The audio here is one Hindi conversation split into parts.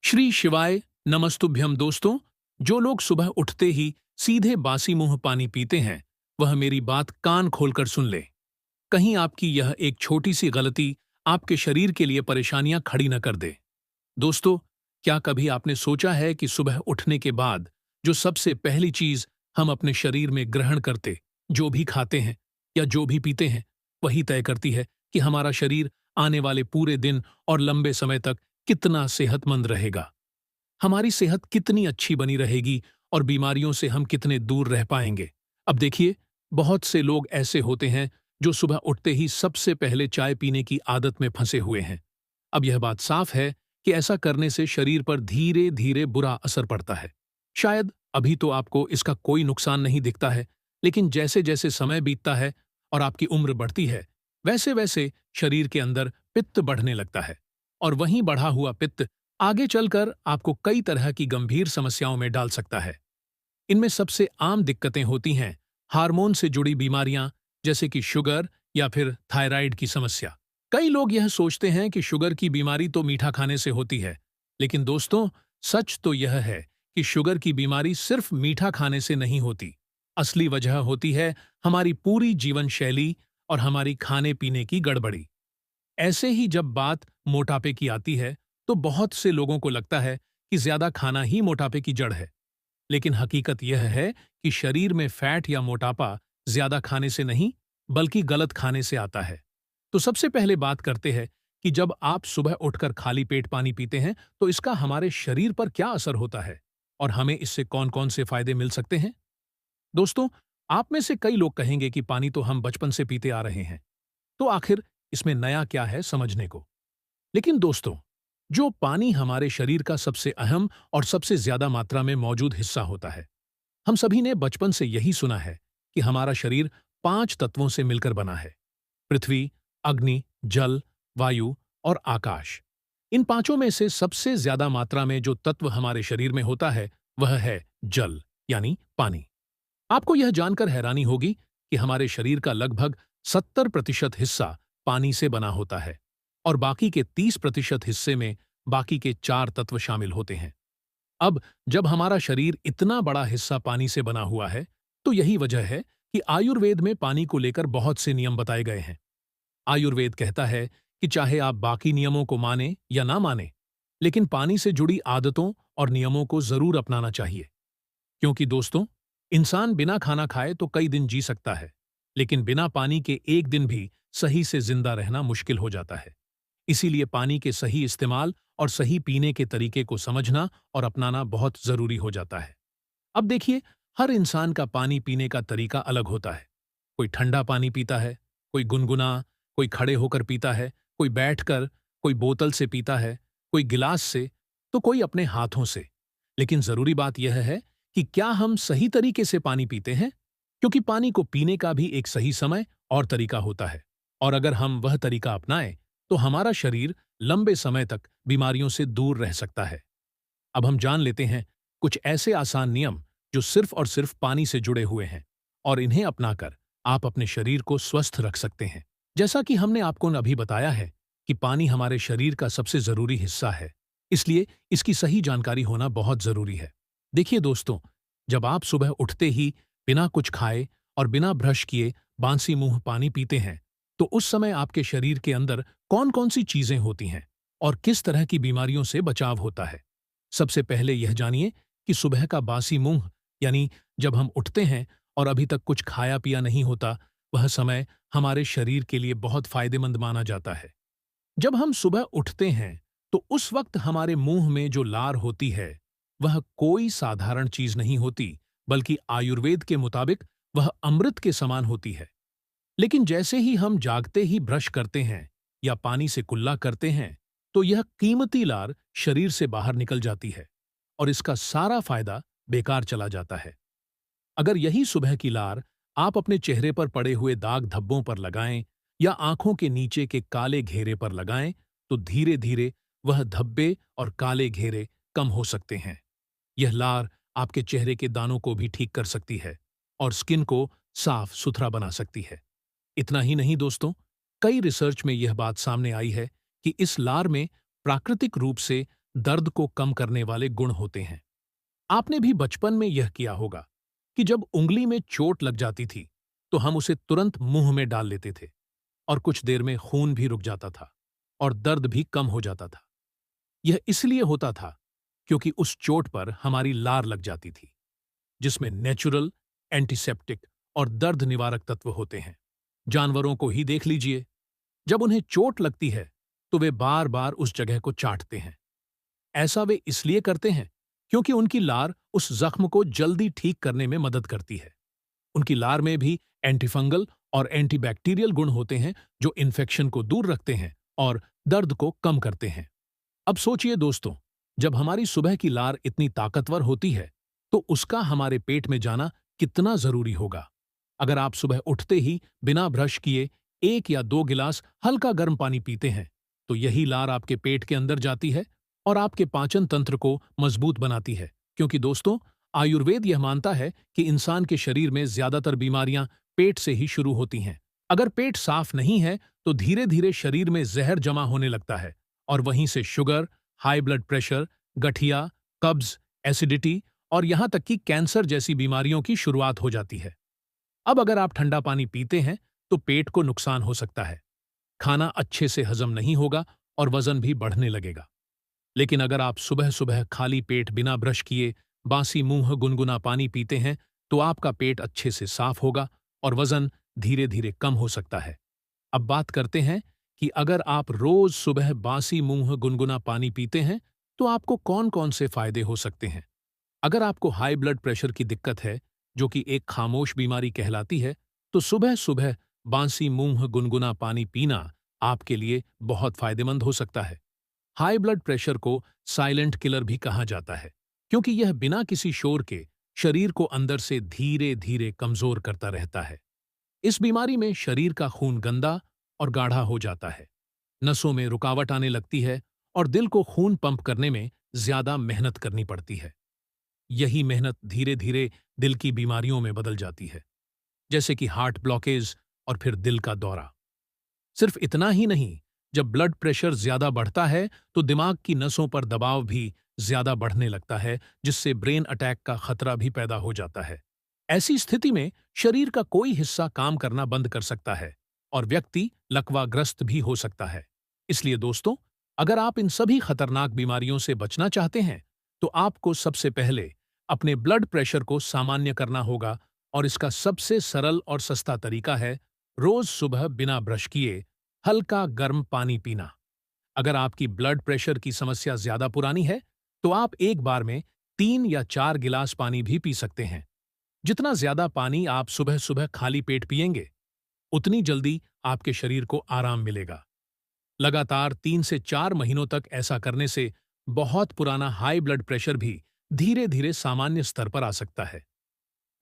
श्री शिवाय नमस्तुभ्यम दोस्तों। जो लोग सुबह उठते ही सीधे बासी मुंह पानी पीते हैं, वह मेरी बात कान खोलकर सुन ले। कहीं आपकी यह एक छोटी सी गलती आपके शरीर के लिए परेशानियां खड़ी न कर दे। दोस्तों, क्या कभी आपने सोचा है कि सुबह उठने के बाद जो सबसे पहली चीज हम अपने शरीर में ग्रहण करते, जो भी खाते हैं या जो भी पीते हैं, वही तय करती है कि हमारा शरीर आने वाले पूरे दिन और लंबे समय तक कितना सेहतमंद रहेगा, हमारी सेहत कितनी अच्छी बनी रहेगी और बीमारियों से हम कितने दूर रह पाएंगे। अब देखिए, बहुत से लोग ऐसे होते हैं जो सुबह उठते ही सबसे पहले चाय पीने की आदत में फंसे हुए हैं। अब यह बात साफ है कि ऐसा करने से शरीर पर धीरे धीरे बुरा असर पड़ता है। शायद अभी तो आपको इसका कोई नुकसान नहीं दिखता है, लेकिन जैसे जैसे समय बीतता है और आपकी उम्र बढ़ती है, वैसे वैसे शरीर के अंदर पित्त बढ़ने लगता है। और वहीं बढ़ा हुआ पित्त आगे चलकर आपको कई तरह की गंभीर समस्याओं में डाल सकता है। इनमें सबसे आम दिक्कतें होती हैं हार्मोन से जुड़ी बीमारियां, जैसे कि शुगर या फिर थायराइड की समस्या। कई लोग यह सोचते हैं कि शुगर की बीमारी तो मीठा खाने से होती है, लेकिन दोस्तों, सच तो यह है कि शुगर की बीमारी सिर्फ मीठा खाने से नहीं होती। असली वजह होती है हमारी पूरी जीवन शैली और हमारी खाने पीने की गड़बड़ी। ऐसे ही जब बात मोटापे की आती है, तो बहुत से लोगों को लगता है कि ज्यादा खाना ही मोटापे की जड़ है। लेकिन हकीकत यह है कि शरीर में फैट या मोटापा ज्यादा खाने से नहीं, बल्कि गलत खाने से आता है। तो सबसे पहले बात करते हैं कि जब आप सुबह उठकर खाली पेट पानी पीते हैं, तो इसका हमारे शरीर पर क्या असर होता है और हमें इससे कौन कौन से फायदे मिल सकते हैं। दोस्तों, आप में से कई लोग कहेंगे कि पानी तो हम बचपन से पीते आ रहे हैं, तो आखिर इसमें नया क्या है समझने को। लेकिन दोस्तों, जो पानी हमारे शरीर का सबसे अहम और सबसे ज्यादा मात्रा में मौजूद हिस्सा होता है। हम सभी ने बचपन से यही सुना है कि हमारा शरीर 5 तत्वों से मिलकर बना है: पृथ्वी, अग्नि, जल, वायु और आकाश। इन पांचों में से सबसे ज्यादा मात्रा में जो तत्व हमारे शरीर में होता है, वह है जल, यानी पानी। आपको यह जानकर हैरानी होगी कि हमारे शरीर का लगभग 70% हिस्सा पानी से बना होता है और बाकी के 30% हिस्से में बाकी के 4 तत्व शामिल होते हैं। अब जब हमारा शरीर इतना बड़ा हिस्सा पानी से बना हुआ है, तो यही वजह है कि आयुर्वेद में पानी को लेकर बहुत से नियम बताए गए हैं। आयुर्वेद कहता है कि चाहे आप बाकी नियमों को माने या ना माने, लेकिन पानी से जुड़ी आदतों और नियमों को जरूर अपनाना चाहिए। क्योंकि दोस्तों, इंसान बिना खाना खाए तो कई दिन जी सकता है, लेकिन बिना पानी के एक दिन भी सही से जिंदा रहना मुश्किल हो जाता है। इसीलिए पानी के सही इस्तेमाल और सही पीने के तरीके को समझना और अपनाना बहुत जरूरी हो जाता है। अब देखिए, हर इंसान का पानी पीने का तरीका अलग होता है। कोई ठंडा पानी पीता है, कोई गुनगुना, कोई खड़े होकर पीता है, कोई बैठकर, कोई बोतल से पीता है, कोई गिलास से, तो कोई अपने हाथों से। लेकिन जरूरी बात यह है कि क्या हम सही तरीके से पानी पीते हैं, क्योंकि पानी को पीने का भी एक सही समय और तरीका होता है। और अगर हम वह तरीका अपनाएं, तो हमारा शरीर लंबे समय तक बीमारियों से दूर रह सकता है। अब हम जान लेते हैं कुछ ऐसे आसान नियम जो सिर्फ और सिर्फ पानी से जुड़े हुए हैं, और इन्हें अपनाकर आप अपने शरीर को स्वस्थ रख सकते हैं। जैसा कि हमने आपको अभी बताया है कि पानी हमारे शरीर का सबसे जरूरी हिस्सा है, इसलिए इसकी सही जानकारी होना बहुत जरूरी है। देखिए दोस्तों, जब आप सुबह उठते ही बिना कुछ खाए और बिना ब्रश किए बांसी मुंह पानी पीते हैं, तो उस समय आपके शरीर के अंदर कौन कौन सी चीजें होती हैं और किस तरह की बीमारियों से बचाव होता है। सबसे पहले यह जानिए कि सुबह का बासी मुंह, यानी जब हम उठते हैं और अभी तक कुछ खाया पिया नहीं होता, वह समय हमारे शरीर के लिए बहुत फायदेमंद माना जाता है। जब हम सुबह उठते हैं, तो उस वक्त हमारे मुंह में जो लार होती है, वह कोई साधारण चीज नहीं होती, बल्कि आयुर्वेद के मुताबिक वह अमृत के समान होती है। लेकिन जैसे ही हम जागते ही ब्रश करते हैं या पानी से कुल्ला करते हैं, तो यह कीमती लार शरीर से बाहर निकल जाती है और इसका सारा फायदा बेकार चला जाता है। अगर यही सुबह की लार आप अपने चेहरे पर पड़े हुए दाग धब्बों पर लगाएं या आंखों के नीचे के काले घेरे पर लगाएं, तो धीरे धीरे वह धब्बे और काले घेरे कम हो सकते हैं। यह लार आपके चेहरे के दानों को भी ठीक कर सकती है और स्किन को साफ सुथरा बना सकती है। इतना ही नहीं दोस्तों, कई रिसर्च में यह बात सामने आई है कि इस लार में प्राकृतिक रूप से दर्द को कम करने वाले गुण होते हैं। आपने भी बचपन में यह किया होगा कि जब उंगली में चोट लग जाती थी, तो हम उसे तुरंत मुंह में डाल लेते थे और कुछ देर में खून भी रुक जाता था और दर्द भी कम हो जाता था। यह इसलिए होता था क्योंकि उस चोट पर हमारी लार लग जाती थी, जिसमें नेचुरल, एंटीसेप्टिक और दर्द निवारक तत्व होते हैं। जानवरों को ही देख लीजिए, जब उन्हें चोट लगती है तो वे बार बार उस जगह को चाटते हैं। ऐसा वे इसलिए करते हैं क्योंकि उनकी लार उस जख्म को जल्दी ठीक करने में मदद करती है। उनकी लार में भी एंटीफंगल और एंटीबैक्टीरियल गुण होते हैं जो इन्फेक्शन को दूर रखते हैं और दर्द को कम करते हैं। अब सोचिए दोस्तों, जब हमारी सुबह की लार इतनी ताकतवर होती है, तो उसका हमारे पेट में जाना कितना जरूरी होगा। अगर आप सुबह उठते ही बिना ब्रश किए 1 या 2 गिलास हल्का गर्म पानी पीते हैं, तो यही लार आपके पेट के अंदर जाती है और आपके पाचन तंत्र को मजबूत बनाती है। क्योंकि दोस्तों, आयुर्वेद यह मानता है कि इंसान के शरीर में ज्यादातर बीमारियां पेट से ही शुरू होती हैं। अगर पेट साफ नहीं है, तो धीरे धीरे शरीर में जहर जमा होने लगता है और वहीं से शुगर, हाई ब्लड प्रेशर, गठिया, कब्ज, एसिडिटी और यहां तक कि कैंसर जैसी बीमारियों की शुरुआत हो जाती है। अब अगर आप ठंडा पानी पीते हैं, तो पेट को नुकसान हो सकता है, खाना अच्छे से हजम नहीं होगा और वजन भी बढ़ने लगेगा। लेकिन अगर आप सुबह सुबह खाली पेट बिना ब्रश किए बासी मुंह गुनगुना पानी पीते हैं, तो आपका पेट अच्छे से साफ होगा और वजन धीरे धीरे कम हो सकता है। अब बात करते हैं कि अगर आप रोज सुबह बासी मुंह गुनगुना पानी पीते हैं, तो आपको कौन कौन से फायदे हो सकते हैं। अगर आपको हाई ब्लड प्रेशर की दिक्कत है, जो कि एक खामोश बीमारी कहलाती है, तो सुबह सुबह बासी मुंह गुनगुना पानी पीना आपके लिए बहुत फायदेमंद हो सकता है। हाई ब्लड प्रेशर को साइलेंट किलर भी कहा जाता है, क्योंकि यह बिना किसी शोर के शरीर को अंदर से धीरे धीरे कमजोर करता रहता है। इस बीमारी में शरीर का खून गंदा और गाढ़ा हो जाता है, नसों में रुकावट आने लगती है और दिल को खून पंप करने में ज्यादा मेहनत करनी पड़ती है। यही मेहनत धीरे धीरे दिल की बीमारियों में बदल जाती है, जैसे कि हार्ट ब्लॉकेज और फिर दिल का दौरा। सिर्फ इतना ही नहीं, जब ब्लड प्रेशर ज्यादा बढ़ता है, तो दिमाग की नसों पर दबाव भी ज्यादा बढ़ने लगता है, जिससे ब्रेन अटैक का खतरा भी पैदा हो जाता है। ऐसी स्थिति में शरीर का कोई हिस्सा काम करना बंद कर सकता है और व्यक्ति लकवाग्रस्त भी हो सकता है। इसलिए दोस्तों, अगर आप इन सभी खतरनाक बीमारियों से बचना चाहते हैं, तो आपको सबसे पहले अपने ब्लड प्रेशर को सामान्य करना होगा और इसका सबसे सरल और सस्ता तरीका है रोज सुबह बिना ब्रश किए हल्का गर्म पानी पीना। अगर आपकी ब्लड प्रेशर की समस्या ज्यादा पुरानी है, तो आप एक बार में 3 या 4 गिलास पानी भी पी सकते हैं। जितना ज्यादा पानी आप सुबह सुबह खाली पेट पिएंगे, उतनी जल्दी आपके शरीर को आराम मिलेगा। लगातार 3 से 4 महीनों तक ऐसा करने से बहुत पुराना हाई ब्लड प्रेशर भी धीरे धीरे सामान्य स्तर पर आ सकता है।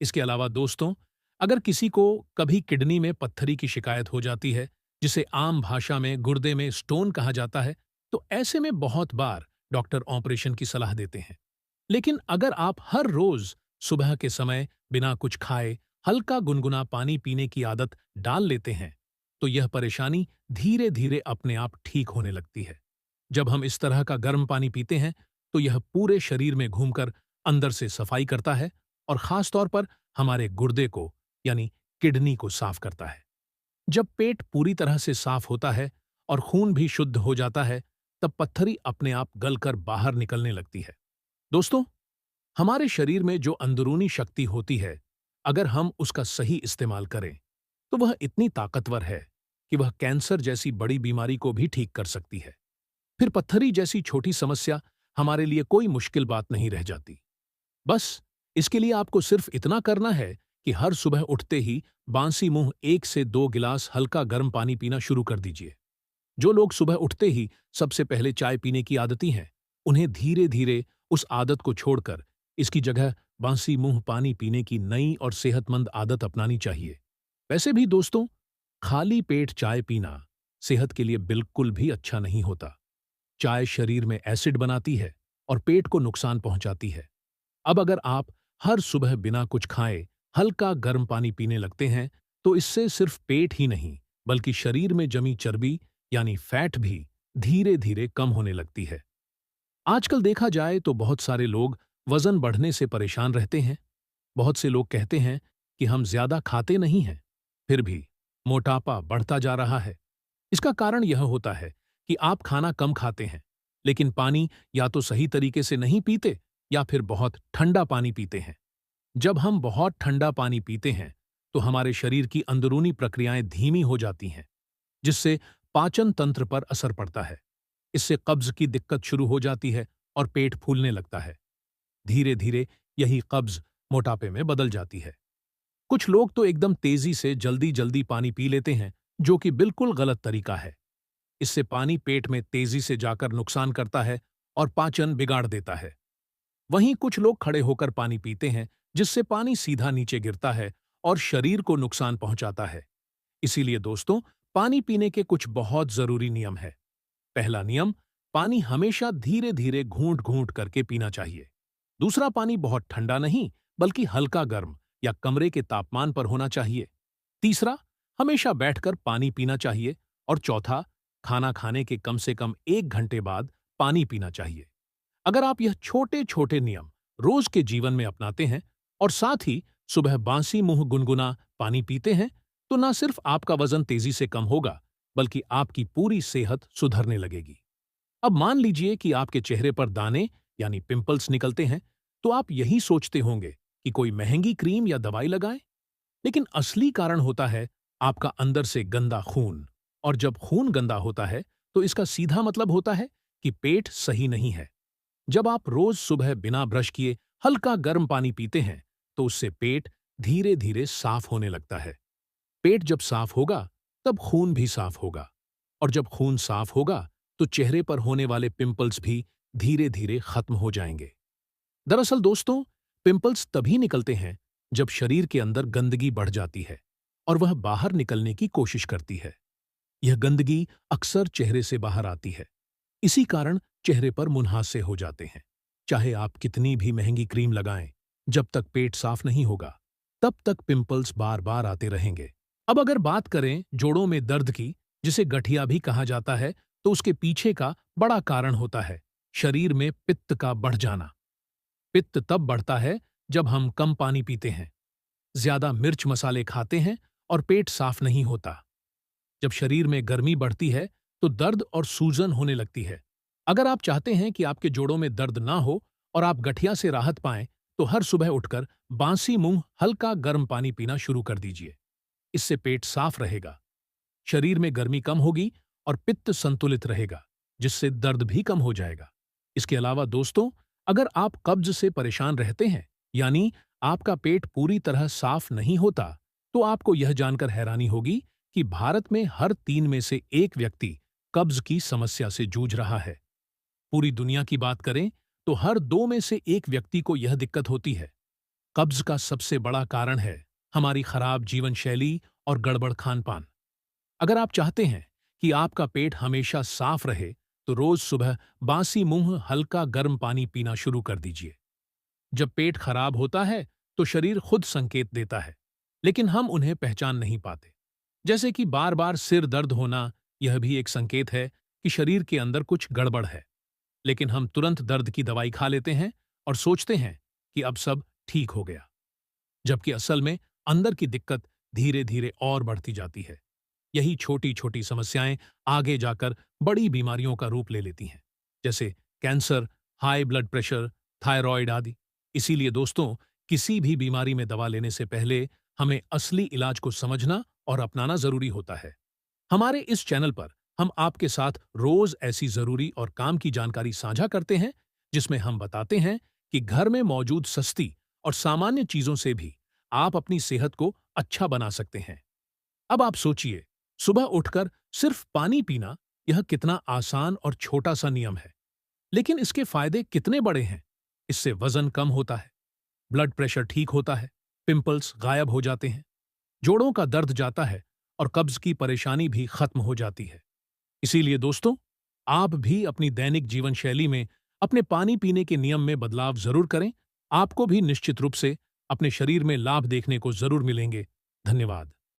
इसके अलावा दोस्तों, अगर किसी को कभी किडनी में पत्थरी की शिकायत हो जाती है, जिसे आम भाषा में गुर्दे में स्टोन कहा जाता है, तो ऐसे में बहुत बार डॉक्टर ऑपरेशन की सलाह देते हैं। लेकिन अगर आप हर रोज सुबह के समय बिना कुछ खाए हल्का गुनगुना पानी पीने की आदत डाल लेते हैं, तो यह परेशानी धीरे धीरे अपने आप ठीक होने लगती है। जब हम इस तरह का गर्म पानी पीते हैं, तो यह पूरे शरीर में घूमकर अंदर से सफाई करता है और खास तौर पर हमारे गुर्दे को, यानी किडनी को साफ करता है। जब पेट पूरी तरह से साफ होता है और खून भी शुद्ध हो जाता है, तब पत्थरी अपने आप गलकर बाहर निकलने लगती है। दोस्तों, हमारे शरीर में जो अंदरूनी शक्ति होती है, अगर हम उसका सही इस्तेमाल करें, तो वह इतनी ताकतवर है कि वह कैंसर जैसी बड़ी बीमारी को भी ठीक कर सकती है। फिर पत्थरी जैसी छोटी समस्या हमारे लिए कोई मुश्किल बात नहीं रह जाती। बस इसके लिए आपको सिर्फ इतना करना है कि हर सुबह उठते ही बांसी मुंह 1 से 2 गिलास हल्का गर्म पानी पीना शुरू कर दीजिए। जो लोग सुबह उठते ही सबसे पहले चाय पीने की आदती हैं, उन्हें धीरे धीरे उस आदत को छोड़कर इसकी जगह बांसी मुंह पानी पीने की नई और सेहतमंद आदत अपनानी चाहिए। वैसे भी दोस्तों, खाली पेट चाय पीना सेहत के लिए बिल्कुल भी अच्छा नहीं होता। चाय शरीर में एसिड बनाती है और पेट को नुकसान पहुंचाती है। अब अगर आप हर सुबह बिना कुछ खाए हल्का गर्म पानी पीने लगते हैं, तो इससे सिर्फ पेट ही नहीं, बल्कि शरीर में जमी चर्बी यानी फैट भी धीरे धीरे कम होने लगती है। आजकल देखा जाए तो बहुत सारे लोग वजन बढ़ने से परेशान रहते हैं। बहुत से लोग कहते हैं कि हम ज्यादा खाते नहीं हैं, फिर भी मोटापा बढ़ता जा रहा है। इसका कारण यह होता है कि आप खाना कम खाते हैं, लेकिन पानी या तो सही तरीके से नहीं पीते या फिर बहुत ठंडा पानी पीते हैं। जब हम बहुत ठंडा पानी पीते हैं, तो हमारे शरीर की अंदरूनी प्रक्रियाएं धीमी हो जाती हैं, जिससे पाचन तंत्र पर असर पड़ता है। इससे कब्ज की दिक्कत शुरू हो जाती है और पेट फूलने लगता है। धीरे धीरे यही कब्ज मोटापे में बदल जाती है। कुछ लोग तो एकदम तेजी से जल्दी जल्दी पानी पी लेते हैं, जो कि बिल्कुल गलत तरीका है। इससे पानी पेट में तेजी से जाकर नुकसान करता है और पाचन बिगाड़ देता है। वहीं कुछ लोग खड़े होकर पानी पीते हैं, जिससे पानी सीधा नीचे गिरता है और शरीर को नुकसान पहुंचाता है। इसीलिए दोस्तों, पानी पीने के कुछ बहुत जरूरी नियम है। पहला नियम, पानी हमेशा धीरे धीरे घूंट घूंट करके पीना चाहिए। दूसरा, पानी बहुत ठंडा नहीं बल्कि हल्का गर्म या कमरे के तापमान पर होना चाहिए। तीसरा, हमेशा बैठकर पानी पीना चाहिए। और चौथा, खाना खाने के कम से कम 1 घंटे बाद पानी पीना चाहिए। अगर आप यह छोटे छोटे नियम रोज के जीवन में अपनाते हैं और साथ ही सुबह बांसी मुंह गुनगुना पानी पीते हैं, तो न सिर्फ आपका वजन तेजी से कम होगा, बल्कि आपकी पूरी सेहत सुधरने लगेगी। अब मान लीजिए कि आपके चेहरे पर दाने यानी पिंपल्स निकलते हैं, तो आप यही सोचते होंगे कि कोई महंगी क्रीम या दवाई लगाएं। लेकिन असली कारण होता है आपका अंदर से गंदा खून। और जब खून गंदा होता है, तो इसका सीधा मतलब होता है कि पेट सही नहीं है। जब आप रोज सुबह बिना ब्रश किए हल्का गर्म पानी पीते हैं, तो उससे पेट धीरे धीरे साफ होने लगता है। पेट जब साफ होगा, तब खून भी साफ होगा। और जब खून साफ होगा, तो चेहरे पर होने वाले पिंपल्स भी धीरे धीरे खत्म हो जाएंगे। दरअसल दोस्तों, पिंपल्स तभी निकलते हैं जब शरीर के अंदर गंदगी बढ़ जाती है और वह बाहर निकलने की कोशिश करती है। यह गंदगी अक्सर चेहरे से बाहर आती है। इसी कारण चेहरे पर मुंहासे हो जाते हैं। चाहे आप कितनी भी महंगी क्रीम लगाएं, जब तक पेट साफ नहीं होगा, तब तक पिंपल्स बार बार आते रहेंगे। अब अगर बात करें जोड़ों में दर्द की, जिसे गठिया भी कहा जाता है, तो उसके पीछे का बड़ा कारण होता है शरीर में पित्त का बढ़ जाना। पित्त तब बढ़ता है जब हम कम पानी पीते हैं, ज्यादा मिर्च मसाले खाते हैं और पेट साफ नहीं होता। जब शरीर में गर्मी बढ़ती है, तो दर्द और सूजन होने लगती है। अगर आप चाहते हैं कि आपके जोड़ों में दर्द ना हो और आप गठिया से राहत पाएं, तो हर सुबह उठकर बांसी मुंह हल्का गर्म पानी पीना शुरू कर दीजिए। इससे पेट साफ रहेगा, शरीर में गर्मी कम होगी और पित्त संतुलित रहेगा, जिससे दर्द भी कम हो जाएगा। इसके अलावा दोस्तों, अगर आप कब्ज से परेशान रहते हैं, यानी आपका पेट पूरी तरह साफ नहीं होता, तो आपको यह जानकर हैरानी होगी कि भारत में हर 3 में से 1 व्यक्ति कब्ज की समस्या से जूझ रहा है। पूरी दुनिया की बात करें तो हर 2 में से 1 व्यक्ति को यह दिक्कत होती है। कब्ज का सबसे बड़ा कारण है हमारी खराब जीवन शैली और गड़बड़ खान-पान। अगर आप चाहते हैं कि आपका पेट हमेशा साफ रहे, तो रोज सुबह बांसी मुंह हल्का गर्म पानी पीना शुरू कर दीजिए। जब पेट खराब होता है, तो शरीर खुद संकेत देता है, लेकिन हम उन्हें पहचान नहीं पाते। जैसे कि बार बार सिर दर्द होना, यह भी एक संकेत है कि शरीर के अंदर कुछ गड़बड़ है। लेकिन हम तुरंत दर्द की दवाई खा लेते हैं और सोचते हैं कि अब सब ठीक हो गया, जबकि असल में अंदर की दिक्कत धीरे धीरे और बढ़ती जाती है। यही छोटी छोटी समस्याएं आगे जाकर बड़ी बीमारियों का रूप ले लेती हैं, जैसे cancer, high blood pressure, thyroid आदि। इसीलिए दोस्तों, किसी भी बीमारी में दवा लेने से पहले हमें असली इलाज को समझना और अपनाना जरूरी होता है। हमारे इस चैनल पर हम आपके साथ रोज ऐसी जरूरी और काम की जानकारी साझा करते हैं, जिसमें हम बताते हैं कि घर में मौजूद सस्ती और सामान्य चीजों से भी आप अपनी सेहत को अच्छा बना सकते हैं। अब आप सोचिए, सुबह उठकर सिर्फ पानी पीना, यह कितना आसान और छोटा सा नियम है, लेकिन इसके फायदे कितने बड़े हैं। इससे वजन कम होता है, ब्लड प्रेशर ठीक होता है, पिंपल्स गायब हो जाते हैं, जोड़ों का दर्द जाता है और कब्ज की परेशानी भी खत्म हो जाती है। इसीलिए दोस्तों, आप भी अपनी दैनिक जीवन शैली में अपने पानी पीने के नियम में बदलाव जरूर करें। आपको भी निश्चित रूप से अपने शरीर में लाभ देखने को जरूर मिलेंगे। धन्यवाद।